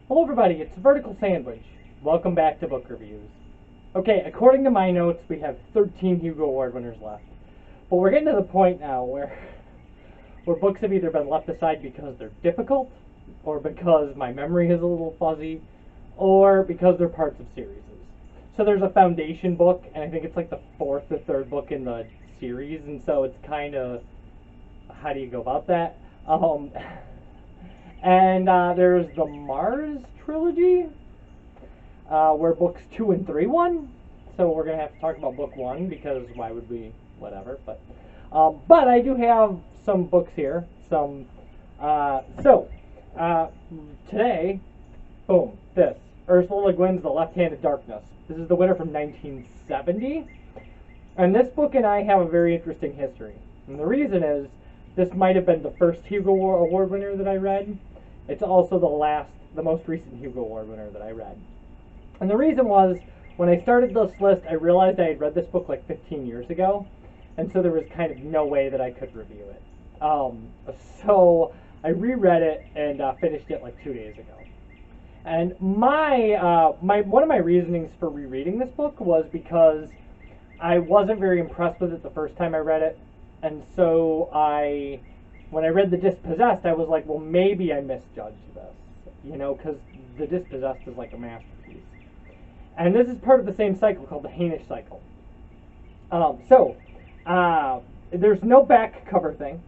Hello everybody, it's Vertical Sandwich. Welcome back to Book Reviews. Okay, according to my notes, we have 13 Hugo Award winners left. But we're getting to the point now where books have either been left aside because they're difficult, or because my memory is a little fuzzy, or because they're parts of series. So there's a foundation book, and I think it's like the fourth or third book in the series, and so it's kind of, how do you go about that? And there's the Mars trilogy, where books 2 and 3 won. So we're gonna have to talk about book 1 because why would we? Whatever. But I do have some books here. Today, boom, this Ursula Guin's The Left-Handed Darkness. This is the winner from 1970, and this book and I have a very interesting history. And the reason is, this might have been the first Hugo Award winner that I read. It's also the most recent Hugo Award winner that I read. And the reason was, when I started this list, I realized I had read this book like 15 years ago, and so there was kind of no way that I could review it. So I reread it and finished it like 2 days ago. And one of my reasonings for rereading this book was because I wasn't very impressed with it the first time I read it, and so when I read The Dispossessed, I was like, well, maybe I misjudged this, because The Dispossessed is like a masterpiece. And this is part of the same cycle called the Hainish cycle. There's no back cover thing.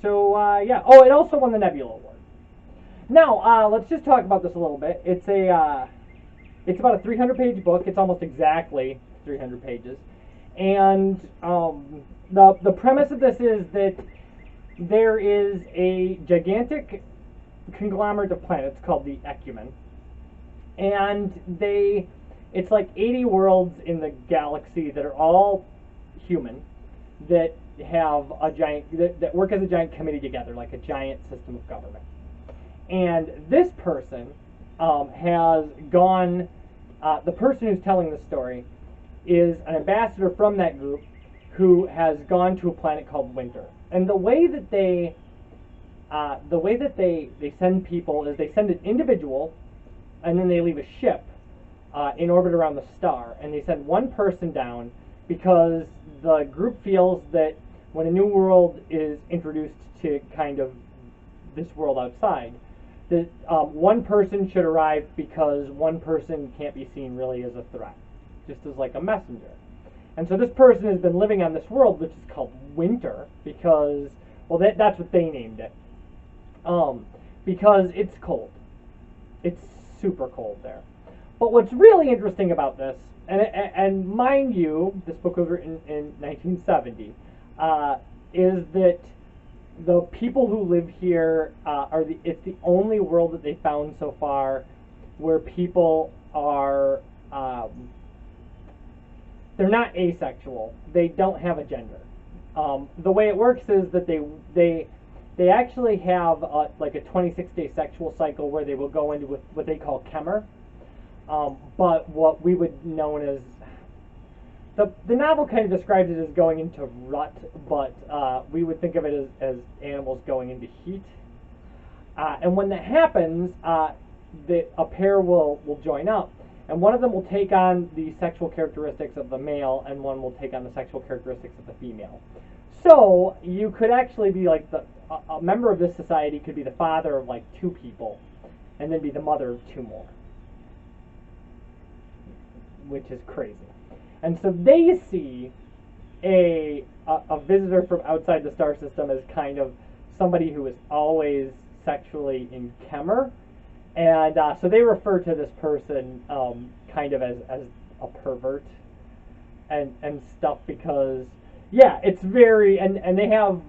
So, yeah. Oh, it also won the Nebula Award. Now, let's just talk about this a little bit. It's about a 300-page book. It's almost exactly 300 pages. And the premise of this is that there is a gigantic conglomerate of planets called the Ecumen, and it's like 80 worlds in the galaxy that are all human, that have that work as a giant committee together, like a giant system of government. And this person has gone. The person who's telling the story is an ambassador from that group who has gone to a planet called Winter. And the way that they send people is they send an individual, and then they leave a ship in orbit around the star, and they send one person down because the group feels that when a new world is introduced to kind of this world outside, that one person should arrive because one person can't be seen really as a threat, just as like a messenger. And so this person has been living on this world, which is called Winter, because, well, that's what they named it, because it's cold. It's super cold there. But what's really interesting about this, and mind you, this book was written in 1970, is that the people who live here it's the only world that they found so far where people are they're not asexual. They don't have a gender. The way it works is that they actually have like a 26-day sexual cycle where they will go into what they call Kemmer, but what we would know as the novel kind of describes it as going into rut, but we would think of it as animals going into heat. And when that happens, a pair will join up, and one of them will take on the sexual characteristics of the male, and one will take on the sexual characteristics of the female. So you could actually be like a member of this society could be the father of like 2 people, and then be the mother of 2 more, which is crazy. And so they see a visitor from outside the star system as kind of somebody who is always sexually in Kemmer, and so they refer to this person kind of as a pervert and stuff, because yeah, it's very and they have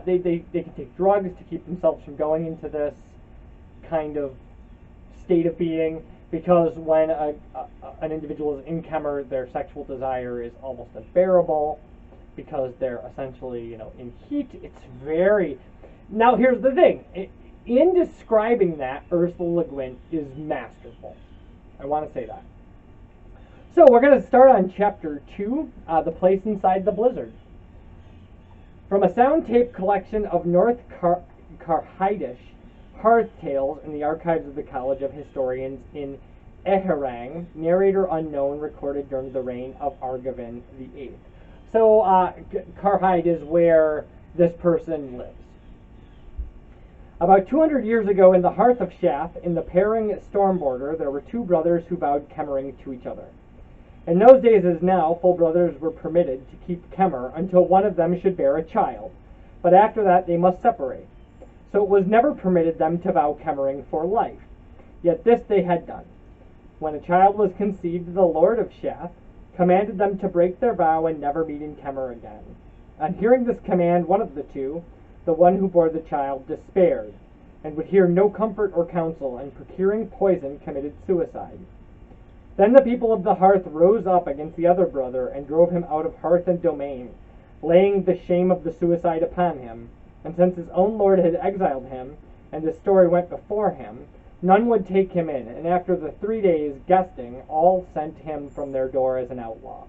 they can take drugs to keep themselves from going into this kind of state of being. Because when an individual is in Kemmer, their sexual desire is almost unbearable, because they're essentially, in heat. It's very... Now, here's the thing. In describing that, Ursula K is masterful. I want to say that. So, we're going to start on Chapter 2, The Place Inside the Blizzard. From a sound tape collection of North Carhidish, Hearth Tales in the archives of the College of Historians in Eherang, narrator unknown, recorded during the reign of Argavin VIII. So Karhide is where this person lives. About 200 years ago, in the hearth of Shath, in the Perring storm border, there were two brothers who vowed Kemmering to each other. In those days as now, full brothers were permitted to keep Kemmer until one of them should bear a child, but after that they must separate. So it was never permitted them to vow Kemmering for life. Yet this they had done. When a child was conceived, the Lord of Shath commanded them to break their vow and never meet in Kemmer again. On hearing this command, one of the two, the one who bore the child, despaired, and would hear no comfort or counsel, and procuring poison, committed suicide. Then the people of the hearth rose up against the other brother, and drove him out of hearth and domain, laying the shame of the suicide upon him. And since his own lord had exiled him, and the story went before him, none would take him in, and after the 3 days' guesting, all sent him from their door as an outlaw.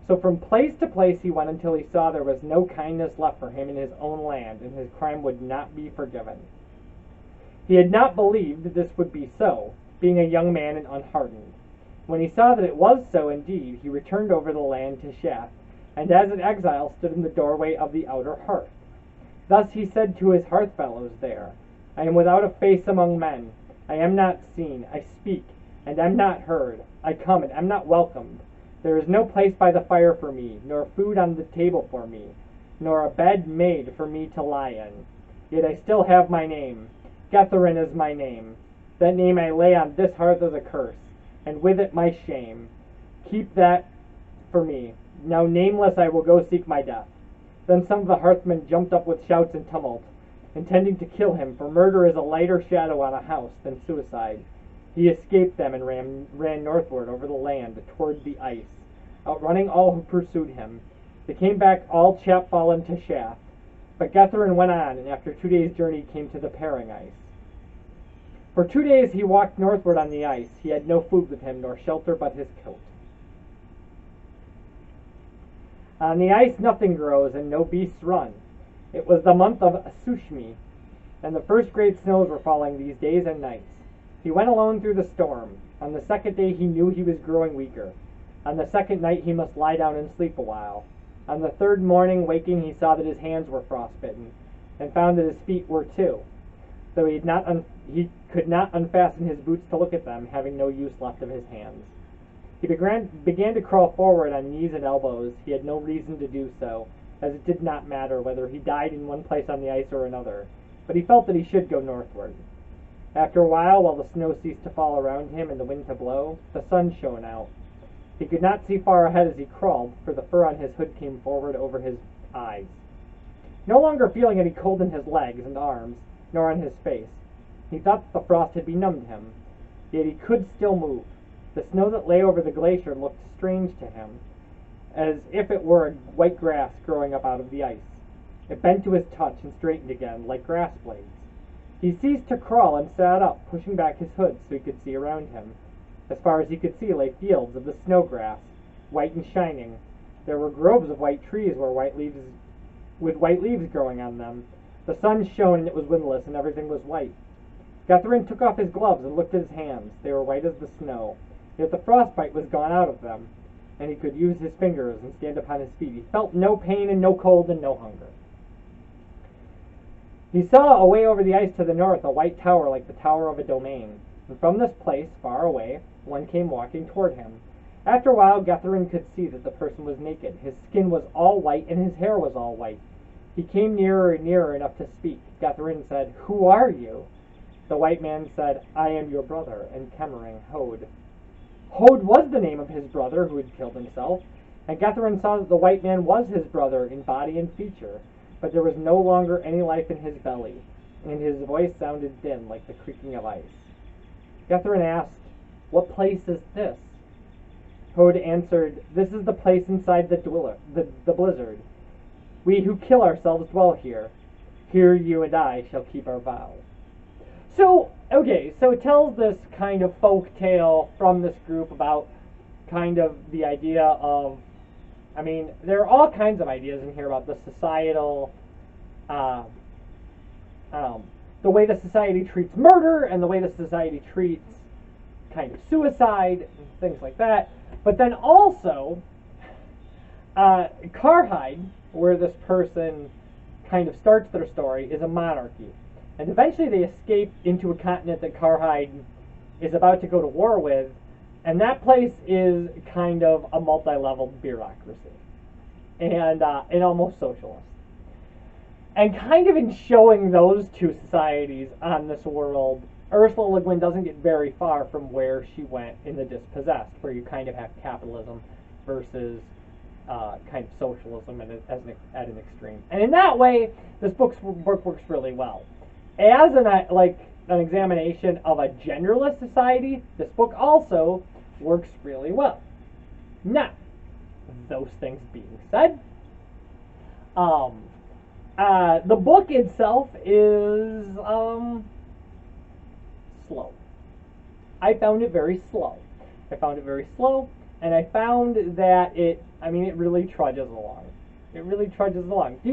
So from place to place he went until he saw there was no kindness left for him in his own land, and his crime would not be forgiven. He had not believed this would be so, being a young man and unhardened. When he saw that it was so indeed, he returned over the land to Shath, and as an exile stood in the doorway of the outer hearth. Thus he said to his hearth fellows there, I am without a face among men. I am not seen. I speak, and am not heard. I come, and am not welcomed. There is no place by the fire for me, nor food on the table for me, nor a bed made for me to lie in. Yet I still have my name. Getharin is my name. That name I lay on this hearth as a curse, and with it my shame. Keep that for me. Now nameless I will go seek my death. Then some of the hearthmen jumped up with shouts and tumult, intending to kill him, for murder is a lighter shadow on a house than suicide. He escaped them and ran northward over the land toward the ice, outrunning all who pursued him. They came back all chapfallen to Shath. But Getharin went on, and after 2 days' journey came to the Perring ice. For 2 days he walked northward on the ice. He had no food with him, nor shelter but his coat. On the ice nothing grows, and no beasts run. It was the month of Sushmi, and the first great snows were falling these days and nights. He went alone through the storm. On the second day he knew he was growing weaker. On the second night he must lie down and sleep a while. On the third morning, waking, he saw that his hands were frostbitten, and found that his feet were too, though he could not unfasten his boots to look at them, having no use left of his hands. He began to crawl forward on knees and elbows. He had no reason to do so, as it did not matter whether he died in one place on the ice or another, but he felt that he should go northward. After a while the snow ceased to fall around him and the wind to blow, the sun shone out. He could not see far ahead as he crawled, for the fur on his hood came forward over his eyes. No longer feeling any cold in his legs and arms, nor on his face, he thought that the frost had benumbed him, yet he could still move. The snow that lay over the glacier looked strange to him, as if it were white grass growing up out of the ice. It bent to his touch and straightened again, like grass blades. He ceased to crawl and sat up, pushing back his hood so he could see around him. As far as he could see lay fields of the snow grass, white and shining. There were groves of white trees with white leaves growing on them. The sun shone and it was windless, and everything was white. Getharin took off his gloves and looked at his hands. They were white as the snow, yet the frostbite was gone out of them, and he could use his fingers and stand upon his feet. He felt no pain and no cold and no hunger. He saw away over the ice to the north a white tower like the tower of a domain, and from this place, far away, one came walking toward him. After a while, Getharin could see that the person was naked. His skin was all white, and his hair was all white. He came nearer and nearer enough to speak. Getharin said, "Who are you?" The white man said, "I am your brother," and Kemmering Hode. Hode was the name of his brother who had killed himself, and Getharin saw that the white man was his brother in body and feature, but there was no longer any life in his belly, and his voice sounded thin like the creaking of ice. Getharin asked, "What place is this?" Hode answered, "This is the place inside the blizzard. We who kill ourselves dwell here. Here you and I shall keep our vow." So it tells this kind of folk tale from this group about kind of the idea of, there are all kinds of ideas in here about the societal the way the society treats murder and the way the society treats kind of suicide and things like that. But then also, Karhide, where this person kind of starts their story, is a monarchy. And eventually they escape into a continent that Karhide is about to go to war with, and that place is kind of a multi-level bureaucracy and almost socialist. And kind of in showing those two societies on this world, Ursula Le Guin doesn't get very far from where she went in The Dispossessed, where you kind of have capitalism versus kind of socialism at an extreme. And in that way, this book works really well. As an examination of a genderless society, this book also works really well. Now, those things being said, the book itself is slow. I found it very slow. And I found that it really trudges along.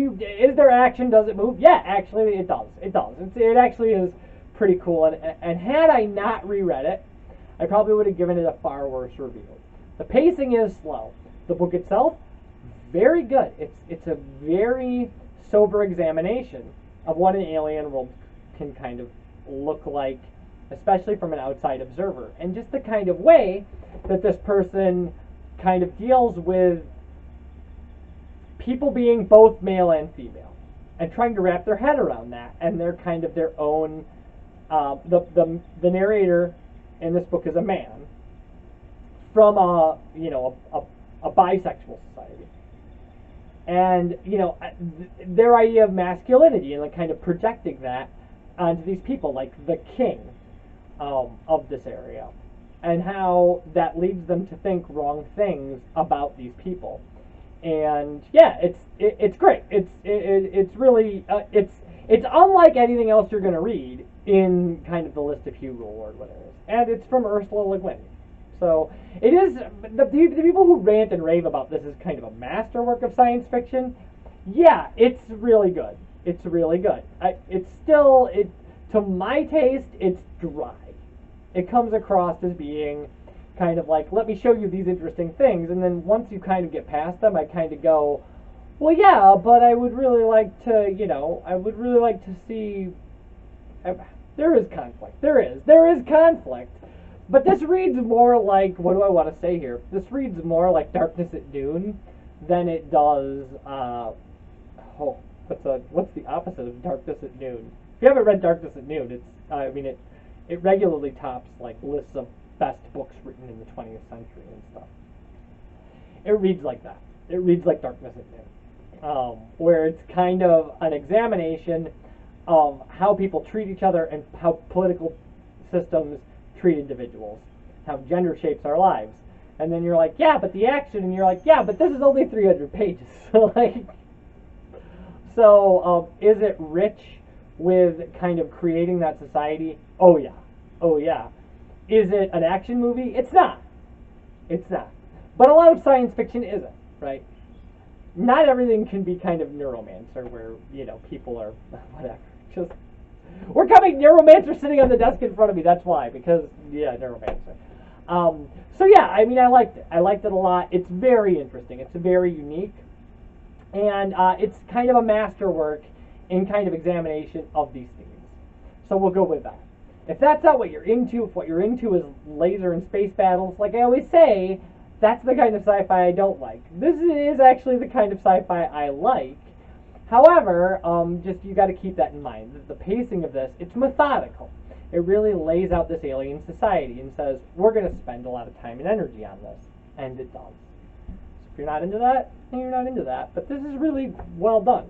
Is there action? Does it move? Yeah, actually it does. It actually is pretty cool. And had I not reread it, I probably would have given it a far worse review. The pacing is slow. The book itself, very good. It's a very sober examination of what an alien world can kind of look like, especially from an outside observer, and just the kind of way that this person kind of deals with people being both male and female, and trying to wrap their head around that, and they're kind of their own. The narrator in this book is a man from a bisexual society, and their idea of masculinity and kind of projecting that onto these people, like the king of this area, and how that leads them to think wrong things about these people. And yeah, it's great. It's really it's unlike anything else you're going to read in kind of the list of Hugo Award winners, and it's from Ursula Le Guin. So it is the people who rant and rave about this as kind of a masterwork of science fiction. Yeah, it's really good. To my taste, it's dry. It comes across as being kind of like, let me show you these interesting things, and then once you kind of get past them, I kind of go, well, yeah, but I would really like to see. There is conflict. There is conflict. But this reads more like, what do I want to say here? This reads more like Darkness at Noon than it does. What's the opposite of Darkness at Noon? If you haven't read Darkness at Noon, it regularly tops like lists of best books written in the 20th century and stuff. It reads like that. It reads like Darkness at Noon, where it's kind of an examination of how people treat each other and how political systems treat individuals, how gender shapes our lives. And then you're like, yeah, but the action, and you're like, yeah, but this is only 300 pages. So is it rich with kind of creating that society? Oh yeah. Is it an action movie? It's not. But a lot of science fiction isn't, right? Not everything can be kind of Neuromancer, where people are whatever. Just we're coming. Neuromancer sitting on the desk in front of me. That's why, because Neuromancer. So yeah, I liked it. I liked it a lot. It's very interesting. It's very unique, and it's kind of a masterwork in kind of examination of these themes. So we'll go with that. If that's not what you're into, if what you're into is laser and space battles, like I always say, that's the kind of sci-fi I don't like. This is actually the kind of sci-fi I like. However, just you got to keep that in mind. The pacing of this, it's methodical. It really lays out this alien society and says, we're going to spend a lot of time and energy on this. And it does. So if you're not into that, then you're not into that. But this is really well done.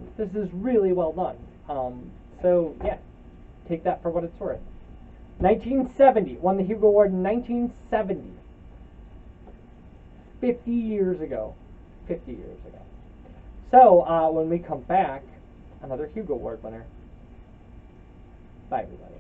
So, yeah, take that for what it's worth. 1970. Won the Hugo Award in 1970. 50 years ago. So, when we come back, another Hugo Award winner. Bye, everybody.